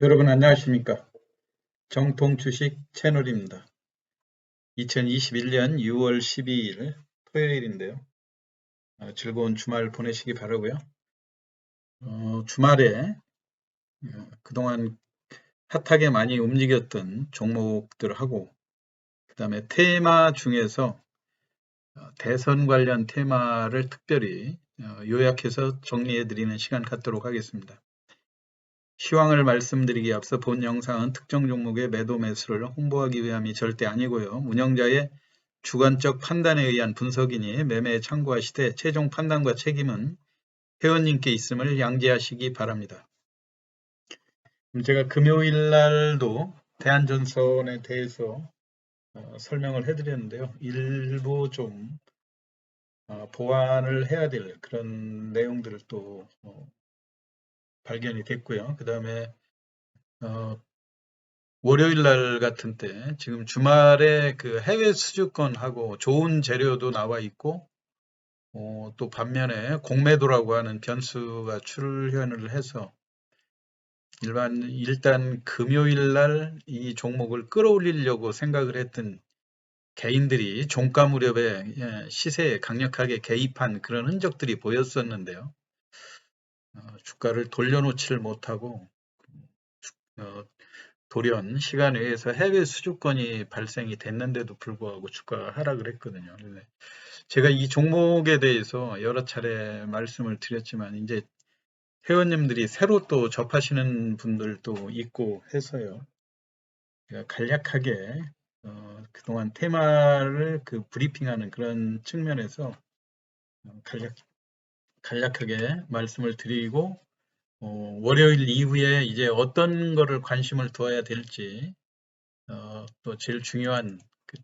여러분 안녕하십니까? 정통 주식 채널입니다. 2021년 6월 12일 토요일인데요. 즐거운 주말 보내시기 바라고요. 주말에 그동안 핫하게 많이 움직였던 종목들하고 그다음에 테마 중에서 대선 관련 테마를 특별히 요약해서 정리해 드리는 시간 갖도록 하겠습니다. 시황을 말씀드리기에 앞서 본 영상은 특정 종목의 매도 매수를 홍보하기 위함이 절대 아니고요. 운영자의 주관적 판단에 의한 분석이니 매매에 참고하시되 최종 판단과 책임은 회원님께 있음을 양지하시기 바랍니다. 제가 금요일 날도 대한전선에 대해서 설명을 해드렸는데요. 일부 좀 보완을 해야 될 그런 내용들을 또 발견이 됐고요. 그 다음에 월요일 날 같은 때 지금 주말에 그 해외 수주권하고 좋은 재료도 나와 있고 또 반면에 공매도라고 하는 변수가 출현을 해서 일단 금요일 날 이 종목을 끌어올리려고 생각을 했던 개인들이 종가 무렵에 시세에 강력하게 개입한 그런 흔적들이 보였었는데요. 주가를 돌려놓지를 못하고 돌연 시간 외에서 해외 수주권이 발생이 됐는데도 불구하고 주가가 하락을 했거든요. 제가 이 종목에 대해서 여러 차례 말씀을 드렸지만 이제 회원님들이 새로 또 접하시는 분들도 있고 해서요. 간략하게 그동안 테마를 브리핑하는 그런 측면에서 간략하게 말씀을 드리고 월요일 이후에 이제 어떤 거를 관심을 두어야 될지 또 제일 중요한 그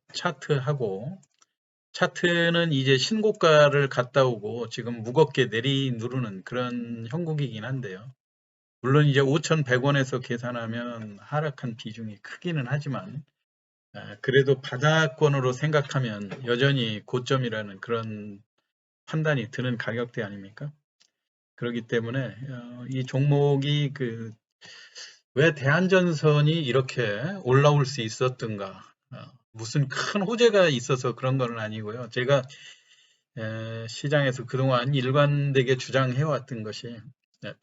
차트는 이제 신고가를 갔다 오고 지금 무겁게 내리누르는 그런 형국이긴 한데요. 물론 이제 5,100원에서 계산하면 하락한 비중이 크기는 하지만 그래도 바닥권으로 생각하면 여전히 고점이라는 그런 판단이 드는 가격대 아닙니까? 그렇기 때문에 이 종목이 왜 대한전선이 이렇게 올라올 수 있었던가? 무슨 큰 호재가 있어서 그런 건 아니고요. 제가 시장에서 그동안 일관되게 주장해왔던 것이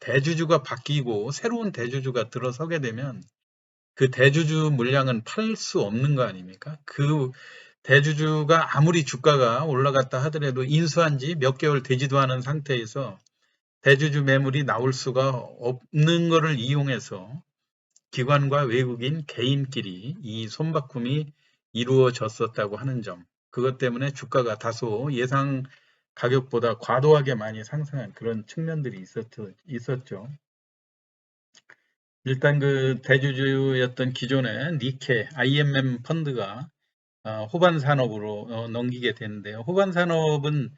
대주주가 바뀌고 새로운 대주주가 들어서게 되면 그 대주주 물량은 팔 수 없는 거 아닙니까? 그 대주주가 아무리 주가가 올라갔다 하더라도 인수한 지 몇 개월 되지도 않은 상태에서 대주주 매물이 나올 수가 없는 것을 이용해서 기관과 외국인 개인끼리 이 손바꿈이 이루어졌었다고 하는 점, 그것 때문에 주가가 다소 예상 가격보다 과도하게 많이 상승한 그런 측면들이 있었죠. 일단 그 대주주였던 기존의 니케, IMM 펀드가 호반 산업으로 넘기게 되는데요. 호반 산업은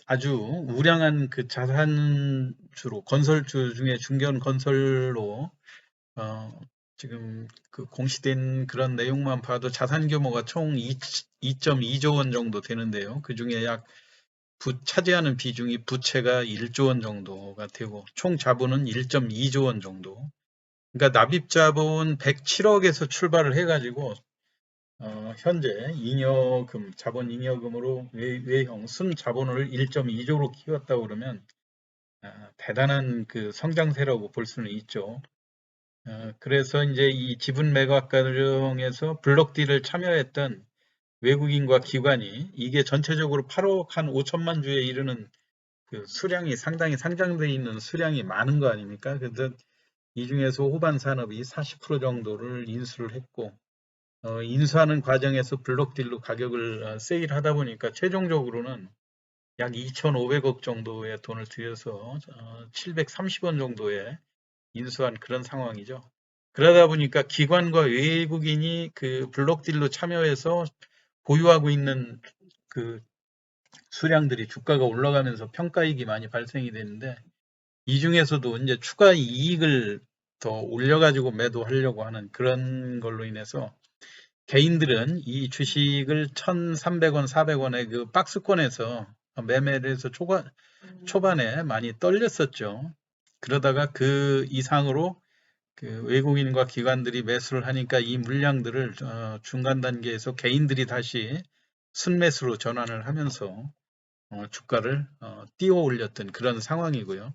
아주 우량한 그 자산주로 건설주 중에 중견 건설로 지금 그 공시된 그런 내용만 봐도 자산 규모가 총 2.2조 원 정도 되는데요. 그 중에 차지하는 비중이 부채가 1조 원 정도가 되고 총 자본은 1.2조 원 정도. 그러니까 납입 자본 107억에서 출발을 해가지고 현재 잉여금, 자본 잉여금으로 외형 순 자본을 1.2조로 키웠다고 그러면 대단한 그 성장세라고 볼 수는 있죠. 그래서 이제 이 지분 매각 과정에서 블록딜을 참여했던 외국인과 기관이 이게 전체적으로 8억 한 5천만 주에 이르는 그 수량이 상당히 상장되어 있는 수량이 많은 거 아닙니까? 그래서 이 중에서 호반 산업이 40% 정도를 인수를 했고 인수하는 과정에서 블록딜로 가격을 세일하다 보니까 최종적으로는 약 2,500억 정도의 돈을 들여서 730원 정도에 인수한 그런 상황이죠. 그러다 보니까 기관과 외국인이 그 블록딜로 참여해서 보유하고 있는 그 수량들이 주가가 올라가면서 평가이익이 많이 발생이 되는데 이 중에서도 이제 추가 이익을 더 올려가지고 매도하려고 하는 그런 걸로 인해서 개인들은 이 주식을 1,300원, 400원의 그 박스권에서 매매를 해서 초반에 많이 떨렸었죠. 그러다가 그 이상으로 그 외국인과 기관들이 매수를 하니까 이 물량들을 중간 단계에서 개인들이 다시 순매수로 전환을 하면서 주가를 띄워 올렸던 그런 상황이고요.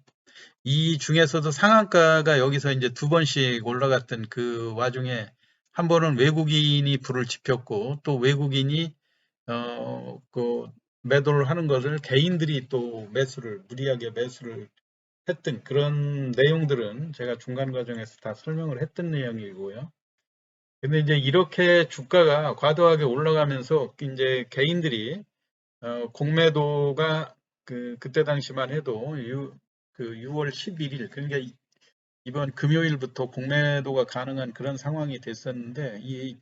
이 중에서도 상한가가 여기서 이제 두 번씩 올라갔던 그 와중에 한 번은 외국인이 불을 지폈고 또 외국인이 그 매도를 하는 것을 개인들이 또 무리하게 매수를 했던 그런 내용들은 제가 중간 과정에서 다 설명을 했던 내용이고요. 근데 이제 이렇게 주가가 과도하게 올라가면서 이제 개인들이 공매도가 그때 당시만 해도 그 6월 11일 그러니까 이번 금요일부터 공매도가 가능한 그런 상황이 됐었는데 이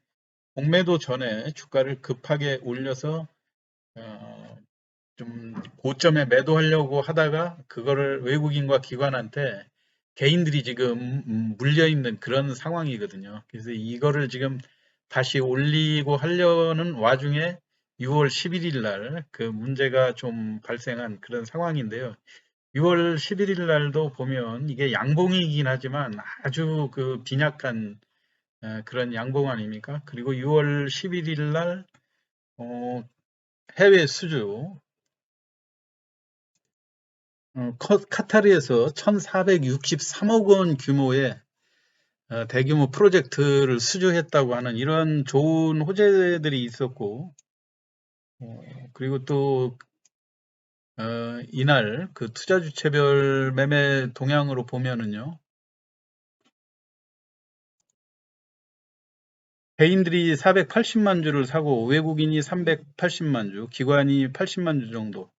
공매도 전에 주가를 급하게 올려서 어, 좀 고점에 매도하려고 하다가 그거를 외국인과 기관한테 개인들이 지금 물려 있는 그런 상황이거든요. 그래서 이거를 지금 다시 올리고 하려는 와중에 6월 11일 날 그 문제가 좀 발생한 그런 상황인데요. 6월 11일 날도 보면 이게 양봉이긴 하지만 아주 그 빈약한 그런 양봉 아닙니까? 그리고 6월 11일 날 해외 수주 카타르에서 1,463억 원 규모의 대규모 프로젝트를 수주했다고 하는 이런 좋은 호재들이 있었고, 그리고 또 이날 그 투자 주체별 매매 동향으로 보면은요, 개인들이 480만 주를 사고 외국인이 380만 주, 기관이 80만 주 정도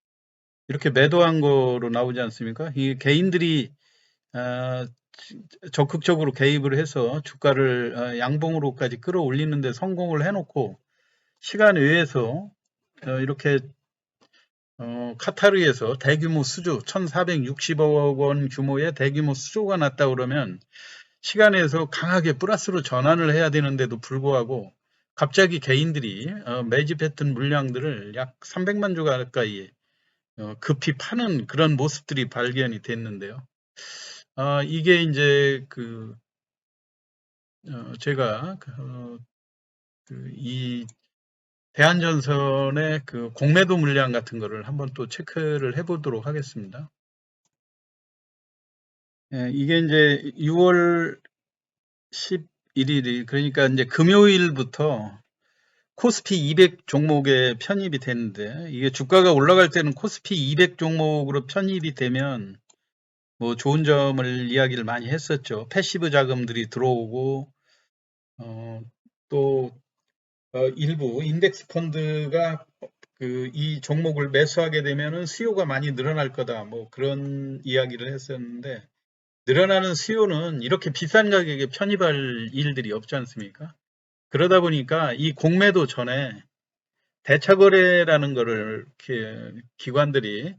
이렇게 매도한 거로 나오지 않습니까? 이 개인들이 아, 적극적으로 개입을 해서 주가를 양봉으로까지 끌어올리는 데 성공을 해놓고 시간 외에서 이렇게 카타르에서 대규모 수주 1,460억 원 규모의 대규모 수주가 났다 그러면 시간에서 강하게 플러스로 전환을 해야 되는데도 불구하고 갑자기 개인들이 매집했던 물량들을 약 300만 주 가까이 급히 파는 그런 모습들이 발견이 됐는데요. 이게 이제 제가 이 대한전선의 그 공매도 물량 같은 거를 한번 또 체크를 해보도록 하겠습니다. 이게 이제 6월 11일이 그러니까 이제 금요일부터 코스피 200 종목에 편입이 됐는데 이게 주가가 올라갈 때는 코스피 200 종목으로 편입이 되면 뭐 좋은 점을 이야기를 많이 했었죠. 패시브 자금들이 들어오고 또 일부 인덱스 펀드가 이 종목을 매수하게 되면은 수요가 많이 늘어날 거다. 뭐 그런 이야기를 했었는데 늘어나는 수요는 이렇게 비싼 가격에 편입할 일들이 없지 않습니까? 그러다 보니까 이 공매도 전에 대차 거래라는 거를 이렇게 기관들이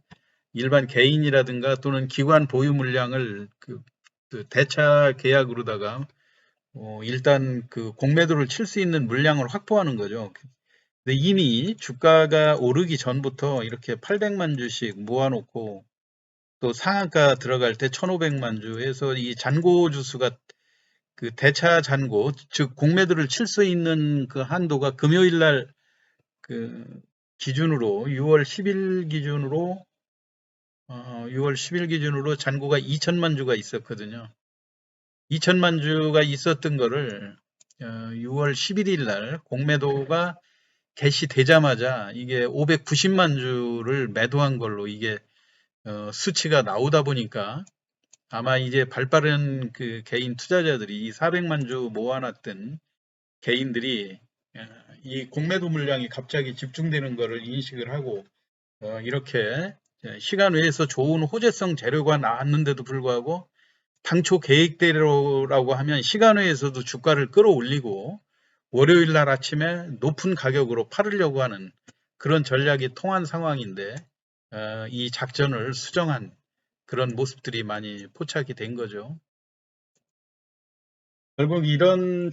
일반 개인이라든가 또는 기관 보유 물량을 그 대차 계약으로다가 일단 그 공매도를 칠 수 있는 물량을 확보하는 거죠. 근데 이미 주가가 오르기 전부터 이렇게 800만 주씩 모아놓고 또 상한가 들어갈 때 1,500만 주 해서 이 잔고 주수가 그 대차 잔고 즉 공매도를 칠 수 있는 그 한도가 금요일 날 그 기준으로 6월 10일 기준으로 6월 10일 기준으로 잔고가 2천만 주가 있었거든요. 2천만 주가 있었던 거를 6월 11일 날 공매도가 개시되자마자 이게 590만 주를 매도한 걸로 이게 수치가 나오다 보니까 아마 이제 발빠른 그 개인 투자자들이 이 400만 주 모아놨던 개인들이 이 공매도 물량이 갑자기 집중되는 것을 인식을 하고 이렇게 시간 외에서 좋은 호재성 재료가 나왔는데도 불구하고 당초 계획대로라고 하면 시간 외에서도 주가를 끌어올리고 월요일 날 아침에 높은 가격으로 팔으려고 하는 그런 전략이 통한 상황인데 이 작전을 수정한 그런 모습들이 많이 포착이 된 거죠. 결국 이런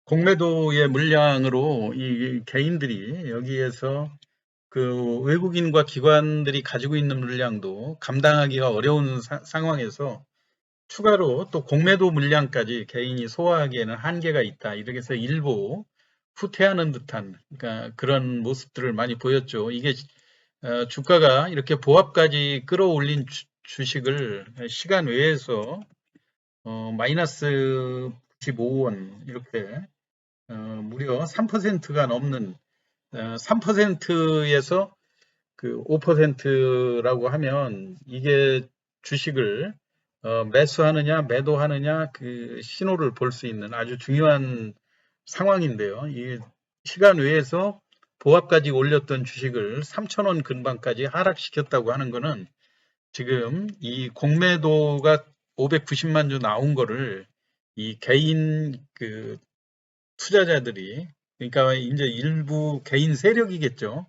공매도의 물량으로 이 개인들이 여기에서 그 외국인과 기관들이 가지고 있는 물량도 감당하기가 어려운 상황에서 추가로 또 공매도 물량까지 개인이 소화하기에는 한계가 있다. 이렇게 해서 일부 후퇴하는 듯한 그러니까 그런 모습들을 많이 보였죠. 이게 주가가 이렇게 보합까지 끌어올린 주식을 시간 외에서 마이너스 95원 이렇게 무려 3%가 넘는 3%에서 그 5%라고 하면 이게 주식을 매수하느냐 매도하느냐 그 신호를 볼 수 있는 아주 중요한 상황인데요. 이 시간 외에서 보합까지 올렸던 주식을 3,000원 근방까지 하락시켰다고 하는 거는 지금 이 공매도가 590만 주 나온 거를 이 개인 그 투자자들이 그러니까 이제 일부 개인 세력이겠죠.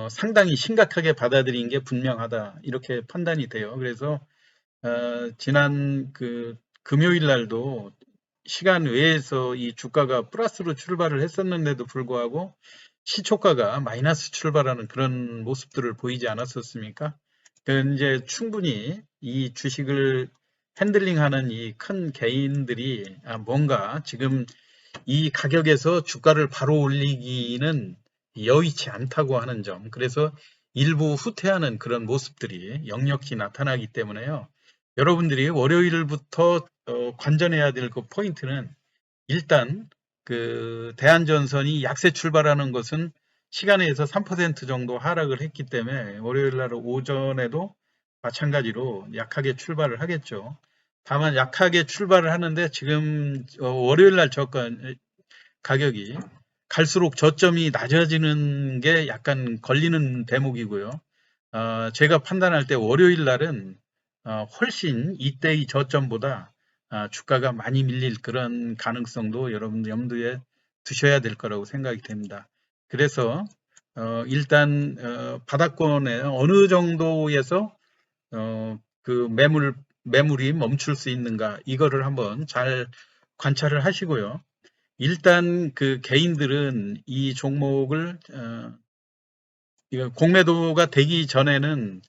상당히 심각하게 받아들인 게 분명하다. 이렇게 판단이 돼요. 그래서 지난 그 금요일 날도 시간 외에서 이 주가가 플러스로 출발을 했었는데도 불구하고 시초가가 마이너스 출발하는 그런 모습들을 보이지 않았었습니까? 이제 충분히 이 주식을 핸들링하는 이 큰 개인들이 뭔가 지금 이 가격에서 주가를 바로 올리기는 여의치 않다고 하는 점. 그래서 일부 후퇴하는 그런 모습들이 역력히 나타나기 때문에요. 여러분들이 월요일부터 관전해야 될 그 포인트는 일단 그 대한전선이 약세 출발하는 것은 시간에 의해서 3% 정도 하락을 했기 때문에 월요일 날 오전에도 마찬가지로 약하게 출발을 하겠죠. 다만 약하게 출발을 하는데 지금 월요일 날 저가 가격이 갈수록 저점이 낮아지는 게 약간 걸리는 대목이고요. 제가 판단할 때 월요일 날은 훨씬 이때의 저점보다 주가가 많이 밀릴 그런 가능성도 여러분 염두에 두셔야 될 거라고 생각이 됩니다. 그래서 일단 바닥권에 어느 정도에서 그 매물이 멈출 수 있는가 이거를 한번 잘 관찰을 하시고요. 일단 그 개인들은 이 종목을 공매도가 되기 전에는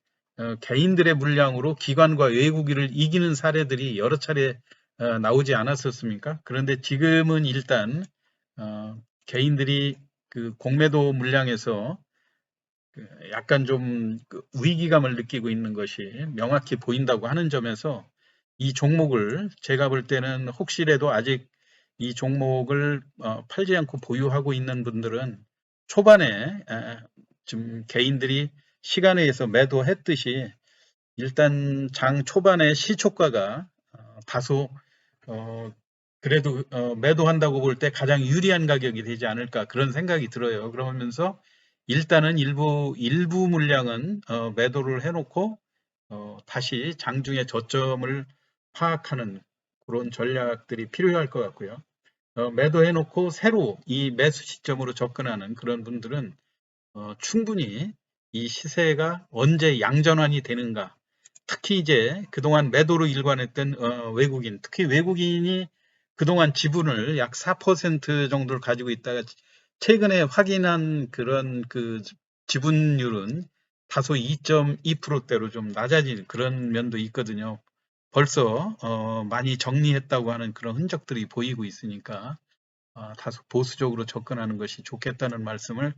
개인들의 물량으로 기관과 외국인을 이기는 사례들이 여러 차례 나오지 않았었습니까? 그런데 지금은 일단 개인들이 그 공매도 물량에서 약간 좀 위기감을 느끼고 있는 것이 명확히 보인다고 하는 점에서 이 종목을 제가 볼 때는 혹시라도 아직 이 종목을 팔지 않고 보유하고 있는 분들은 초반에 좀 개인들이 시간에 의해서 매도했듯이 일단 장 초반에 시초가가 다소 그래도 매도한다고 볼 때 가장 유리한 가격이 되지 않을까 그런 생각이 들어요. 그러면서 일단은 일부 물량은 매도를 해놓고 다시 장중에 저점을 파악하는 그런 전략들이 필요할 것 같고요. 매도해놓고 새로 이 매수 시점으로 접근하는 그런 분들은 충분히 이 시세가 언제 양전환이 되는가 특히 이제 그동안 매도로 일관했던 외국인, 특히 외국인이 그동안 지분을 약 4% 정도를 가지고 있다가 최근에 확인한 그런 그 지분율은 다소 2.2%대로 좀 낮아진 그런 면도 있거든요. 벌써 많이 정리했다고 하는 그런 흔적들이 보이고 있으니까 다소 보수적으로 접근하는 것이 좋겠다는 말씀을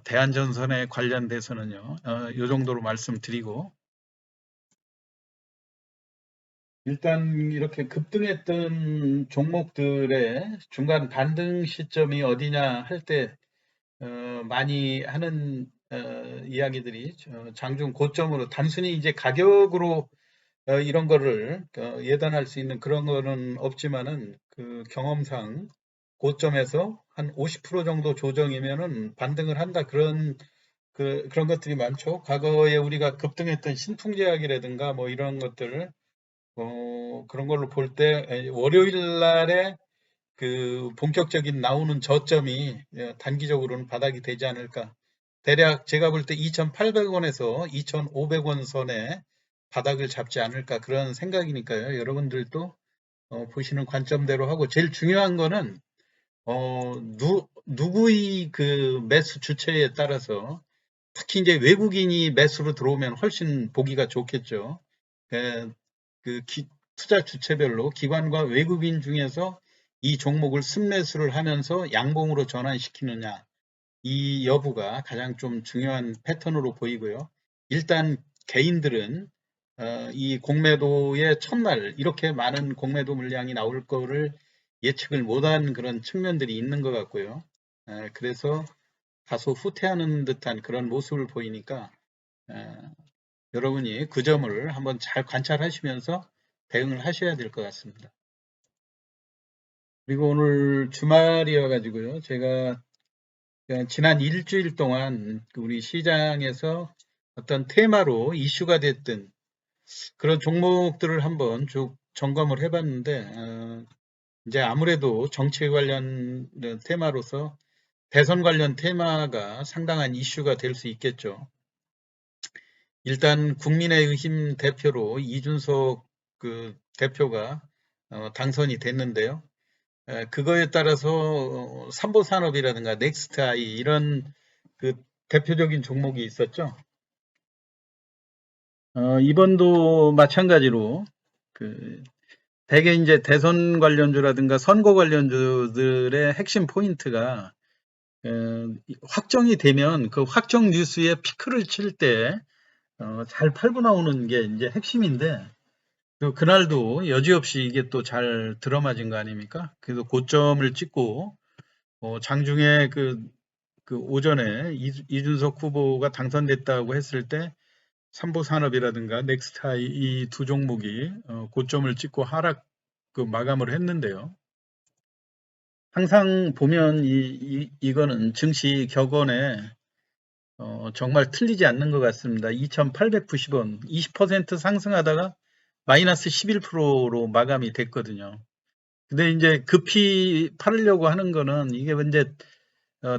대한전선에 관련돼서는요. 이 정도로 말씀드리고 일단 이렇게 급등했던 종목들의 중간 반등 시점이 어디냐 할 때 많이 하는 이야기들이 장중 고점으로 단순히 이제 가격으로 이런 거를 예단할 수 있는 그런 거는 없지만은 그 경험상 고점에서 한 50% 정도 조정이면은 반등을 한다 그런 것들이 많죠. 과거에 우리가 급등했던 신풍제약이라든가 뭐 이런 것들 그런 걸로 볼 때 월요일 날에 그 본격적인 나오는 저점이 단기적으로는 바닥이 되지 않을까. 대략 제가 볼 때 2,800원에서 2,500원 선에 바닥을 잡지 않을까 그런 생각이니까요. 여러분들도 보시는 관점대로 하고 제일 중요한 거는 누구의 그 매수 주체에 따라서 특히 이제 외국인이 매수로 들어오면 훨씬 보기가 좋겠죠. 그 투자 주체별로 기관과 외국인 중에서 이 종목을 순매수를 하면서 양봉으로 전환시키느냐, 이 여부가 가장 좀 중요한 패턴으로 보이고요. 일단 개인들은 이 공매도의 첫날 이렇게 많은 공매도 물량이 나올 거를 예측을 못한 그런 측면들이 있는 것 같고요. 그래서 다소 후퇴하는 듯한 그런 모습을 보이니까 여러분이 그 점을 한번 잘 관찰하시면서 대응을 하셔야 될 것 같습니다. 그리고 오늘 주말이어 가지고요. 제가 지난 일주일 동안 우리 시장에서 어떤 테마로 이슈가 됐던 그런 종목들을 한번 쭉 점검을 해봤는데 이제 아무래도 정치 관련 테마로서 대선 관련 테마가 상당한 이슈가 될 수 있겠죠. 일단 국민의힘 대표로 이준석 그 대표가 당선이 됐는데요. 그거에 따라서 삼보산업이라든가 넥스트아이 이런 그 대표적인 종목이 있었죠. 이번도 마찬가지로 그 대개 이제 대선 관련주라든가 선거 관련주들의 핵심 포인트가 확정이 되면 그 확정 뉴스에 피크를 칠 때 잘 팔고 나오는 게 이제 핵심인데 그날도 여지없이 이게 또 잘 들어맞은 거 아닙니까? 그래서 고점을 찍고 장중에 그 오전에 이준석 후보가 당선됐다고 했을 때 삼보산업이라든가 넥스타이 이 두 종목이 고점을 찍고 하락 마감을 했는데요. 항상 보면 이거는 증시 격언에 정말 틀리지 않는 것 같습니다. 2,890원, 20% 상승하다가 마이너스 11%로 마감이 됐거든요. 근데 이제 급히 팔으려고 하는 거는 이게 이제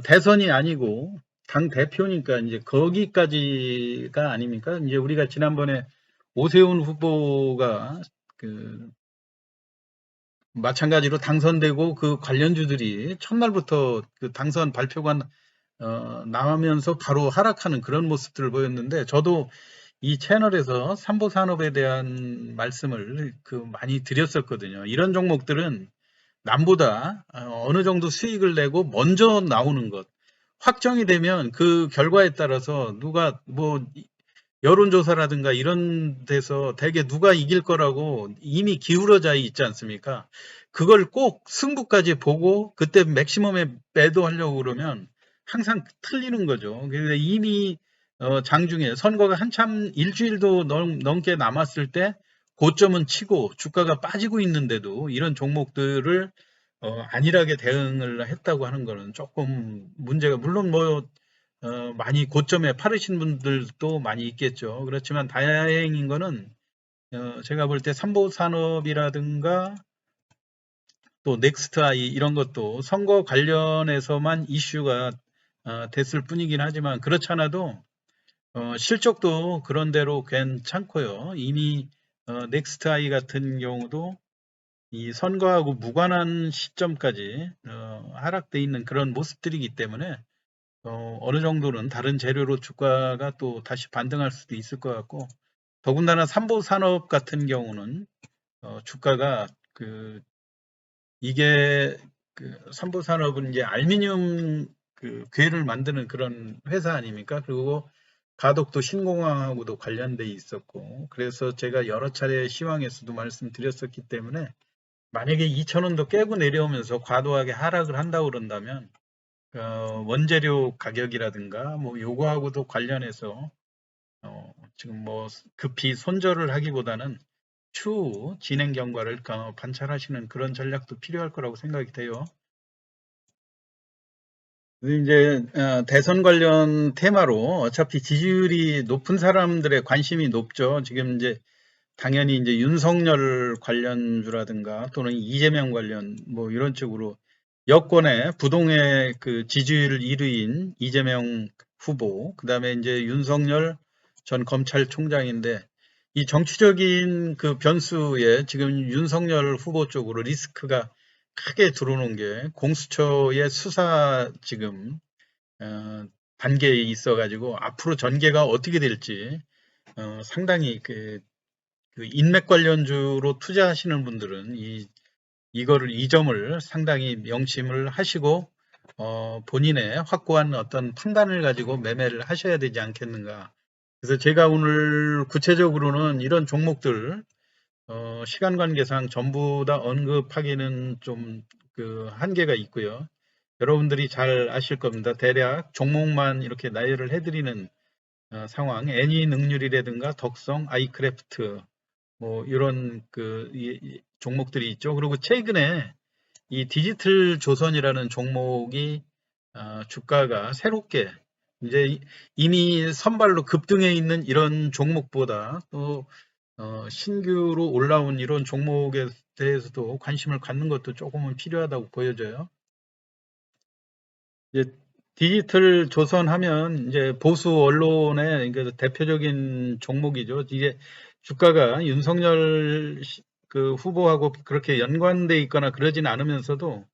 대선이 아니고 당 대표니까 이제 거기까지가 아닙니까? 이제 우리가 지난번에 오세훈 후보가 그 마찬가지로 당선되고 그 관련주들이 첫날부터 그 당선 발표가 나오면서 바로 하락하는 그런 모습들을 보였는데 저도 이 채널에서 삼보산업에 대한 말씀을 많이 드렸었거든요. 이런 종목들은 남보다 어느 정도 수익을 내고 먼저 나오는 것. 확정이 되면 그 결과에 따라서 누가 뭐 여론조사라든가 이런 데서 대개 누가 이길 거라고 이미 기울어져 있지 않습니까? 그걸 꼭 승부까지 보고 그때 맥시멈에 매도하려고 그러면 항상 틀리는 거죠. 그래서 이미 장중에 선거가 한참 일주일도 넘게 남았을 때 고점은 치고 주가가 빠지고 있는데도 이런 종목들을 안일하게 대응을 했다고 하는 거는 조금 문제가 물론 뭐 많이 고점에 팔으신 분들도 많이 있겠죠. 그렇지만 다행인 거는 제가 볼 때 삼보산업이라든가 또 넥스트아이 이런 것도 선거 관련해서만 이슈가 됐을 뿐이긴 하지만 그렇지 않아도 실적도 그런대로 괜찮고요. 이미 넥스트아이 같은 경우도 이 선거하고 무관한 시점까지 하락돼 있는 그런 모습들이기 때문에 어느 정도는 다른 재료로 주가가 또 다시 반등할 수도 있을 것 같고 더군다나 삼보산업 같은 경우는 주가가 이게 삼보산업은 이제 알루미늄 괴를 만드는 그런 회사 아닙니까? 그리고 가덕도 신공항하고도 관련돼 있었고 그래서 제가 여러 차례 시황에서도 말씀드렸었기 때문에 만약에 2,000원도 깨고 내려오면서 과도하게 하락을 한다고 그런다면 원재료 가격이라든가 뭐 요거하고도 관련해서 지금 뭐 급히 손절을 하기보다는 추후 진행 경과를 관찰하시는 그런 전략도 필요할 거라고 생각이 돼요. 이제 대선 관련 테마로 어차피 지지율이 높은 사람들의 관심이 높죠. 지금 이제 당연히 이제 윤석열 관련주라든가 또는 이재명 관련 뭐 이런 쪽으로 여권의 부동의 그 지지율 1위인 이재명 후보, 그 다음에 이제 윤석열 전 검찰총장인데 이 정치적인 그 변수에 지금 윤석열 후보 쪽으로 리스크가 크게 들어오는 게 공수처의 수사 지금 단계에 있어가지고 앞으로 전개가 어떻게 될지 상당히 그 인맥 관련주로 투자하시는 분들은 이 점을 상당히 명심을 하시고 본인의 확고한 어떤 판단을 가지고 매매를 하셔야 되지 않겠는가. 그래서 제가 오늘 구체적으로는 이런 종목들 시간 관계상 전부 다 언급하기는 좀 그 한계가 있고요. 여러분들이 잘 아실 겁니다. 대략 종목만 이렇게 나열을 해드리는 상황, 애니능률이라든가 덕성, 아이크래프트 뭐 이런 종목들이 있죠. 그리고 최근에 이 디지털 조선이라는 종목이 주가가 새롭게 이제 이미 선발로 급등해 있는 이런 종목보다 또 신규로 올라온 이런 종목에 대해서도 관심을 갖는 것도 조금은 필요하다고 보여져요. 이제 디지털 조선 하면 이제 보수 언론의 대표적인 종목이죠. 이게 주가가 윤석열 그 후보하고 그렇게 연관돼 있거나 그러진 않으면서도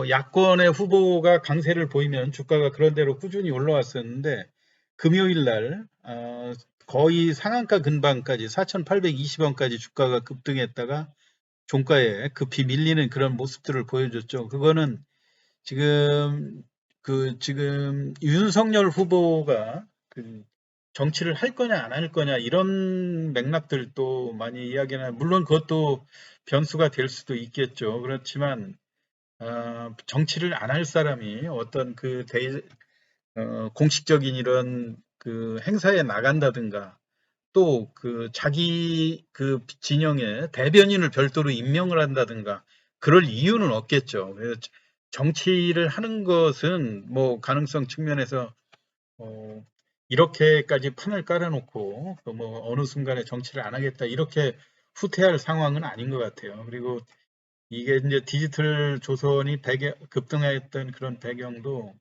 야권의 후보가 강세를 보이면 주가가 그런 대로 꾸준히 올라왔었는데 금요일 날 거의 상한가 근방까지 4,820원까지 주가가 급등했다가 종가에 급히 밀리는 그런 모습들을 보여줬죠. 그거는 지금 윤석열 후보가 그 정치를 할 거냐 안 할 거냐 이런 맥락들도 많이 이야기나 물론 그것도 변수가 될 수도 있겠죠. 그렇지만 정치를 안 할 사람이 어떤 공식적인 이런 그 행사에 나간다든가 또 그 자기 그 진영의 대변인을 별도로 임명을 한다든가 그럴 이유는 없겠죠. 그래서 정치를 하는 것은 뭐 가능성 측면에서 어, 이렇게까지 판을 깔아놓고 뭐 어느 순간에 정치를 안 하겠다 이렇게 후퇴할 상황은 아닌 것 같아요. 그리고 이게 이제 디지털 조선이 급등했던 그런 배경도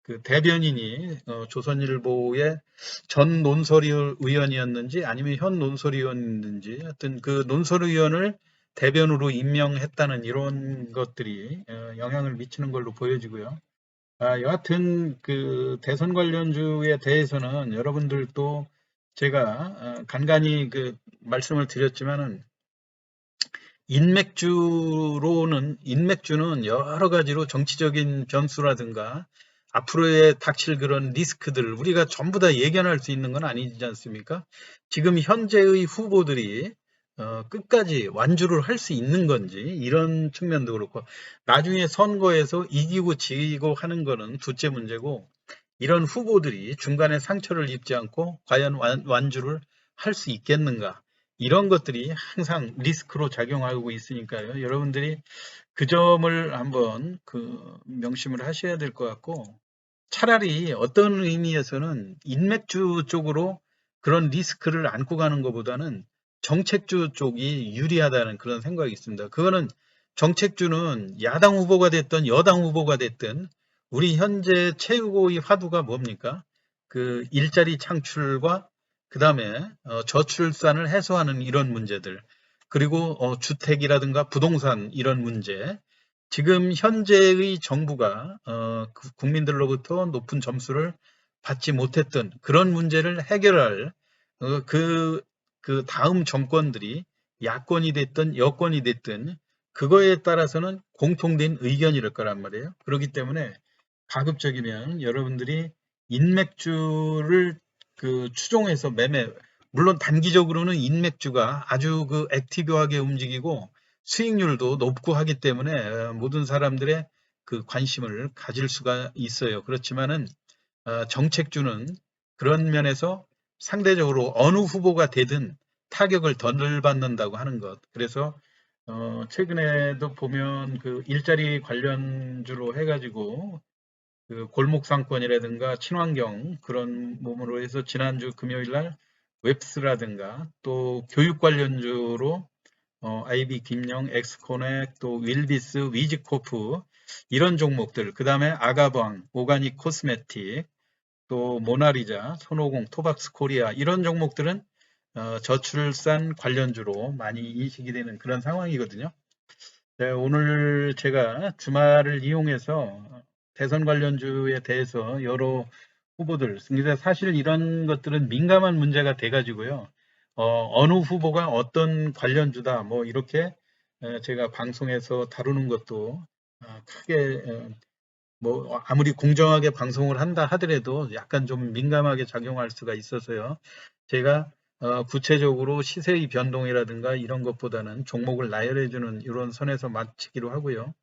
그 대변인이 조선일보의 전 논설위원이었는지 아니면 현 논설위원인지 하여튼 그 논설위원을 대변으로 임명했다는 이런 것들이 영향을 미치는 걸로 보여지고요. 여하튼 그 대선 관련주에 대해서는 여러분들도 제가 간간히 그 말씀을 드렸지만은 인맥주는 여러 가지로 정치적인 변수라든가 앞으로의 닥칠 그런 리스크들 우리가 전부 다 예견할 수 있는 건 아니지 않습니까? 지금 현재의 후보들이 끝까지 완주를 할 수 있는 건지 이런 측면도 그렇고 나중에 선거에서 이기고 지고 하는 거는 둘째 문제고 이런 후보들이 중간에 상처를 입지 않고 과연 완주를 할 수 있겠는가? 이런 것들이 항상 리스크로 작용하고 있으니까요. 여러분들이 그 점을 한번 명심을 하셔야 될 것 같고 차라리 어떤 의미에서는 인맥주 쪽으로 그런 리스크를 안고 가는 것보다는 정책주 쪽이 유리하다는 그런 생각이 있습니다. 그거는 정책주는 야당 후보가 됐든 여당 후보가 됐든 우리 현재 최고의 화두가 뭡니까? 그 일자리 창출과 그 다음에 저출산을 해소하는 이런 문제들 그리고 주택이라든가 부동산 이런 문제 지금 현재의 정부가 국민들로부터 높은 점수를 받지 못했던 그런 문제를 해결할 어, 그, 그 다음 정권들이 야권이 됐든 여권이 됐든 그거에 따라서는 공통된 의견일 거란 말이에요. 그렇기 때문에 가급적이면 여러분들이 인맥주를 추종해서 물론 단기적으로는 인맥주가 아주 액티브하게 움직이고 수익률도 높고 하기 때문에 모든 사람들의 관심을 가질 수가 있어요. 그렇지만은 정책주는 그런 면에서 상대적으로 어느 후보가 되든 타격을 덜 받는다고 하는 것. 그래서 최근에도 보면 일자리 관련주로 해가지고 골목 상권이라든가 친환경 그런 몸으로 해서 지난주 금요일 날 웹스라든가 또 교육 관련주로 IB 김영, 엑스코넥, 또 윌비스, 위즈코프 이런 종목들 그 다음에 아가방, 오가닉 코스메틱 또 모나리자, 손오공, 토박스 코리아 이런 종목들은 저출산 관련주로 많이 인식이 되는 그런 상황이거든요. 네, 오늘 제가 주말을 이용해서 대선 관련주에 대해서 여러 후보들, 근데 사실 이런 것들은 민감한 문제가 돼가지고요. 어느 후보가 어떤 관련주다 뭐 이렇게 제가 방송에서 다루는 것도 크게 뭐 아무리 공정하게 방송을 한다 하더라도 약간 좀 민감하게 작용할 수가 있어서요. 제가 구체적으로 시세의 변동이라든가 이런 것보다는 종목을 나열해주는 이런 선에서 마치기로 하고요.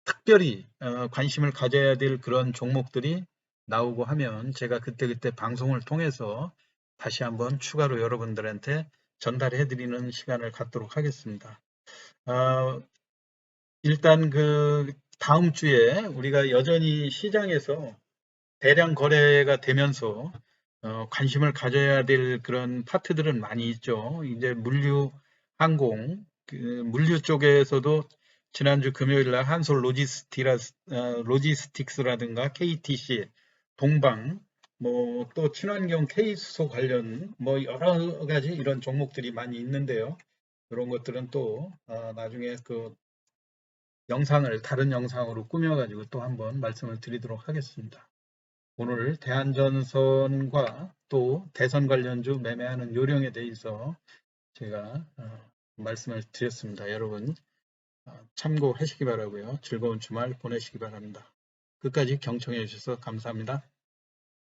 특별히 관심을 가져야 될 그런 종목들이 나오고 하면 제가 그때그때 방송을 통해서 다시 한번 추가로 여러분들한테 전달해 드리는 시간을 갖도록 하겠습니다. 어, 일단 그 다음 주에 우리가 여전히 시장에서 대량 거래가 되면서 관심을 가져야 될 그런 파트들은 많이 있죠. 이제 물류, 항공, 그 물류 쪽에서도 지난주 금요일 날 한솔 로지스틱스라든가 KTC, 동방, 뭐 또 친환경 K수소 관련 뭐 여러 가지 이런 종목들이 많이 있는데요. 그런 것들은 또 나중에 그 영상을 다른 영상으로 꾸며가지고 또 한번 말씀을 드리도록 하겠습니다. 오늘 대한전선과 또 대선 관련주 매매하는 요령에 대해서 제가 말씀을 드렸습니다. 여러분 참고하시기 바라고요. 즐거운 주말 보내시기 바랍니다. 끝까지 경청해 주셔서 감사합니다.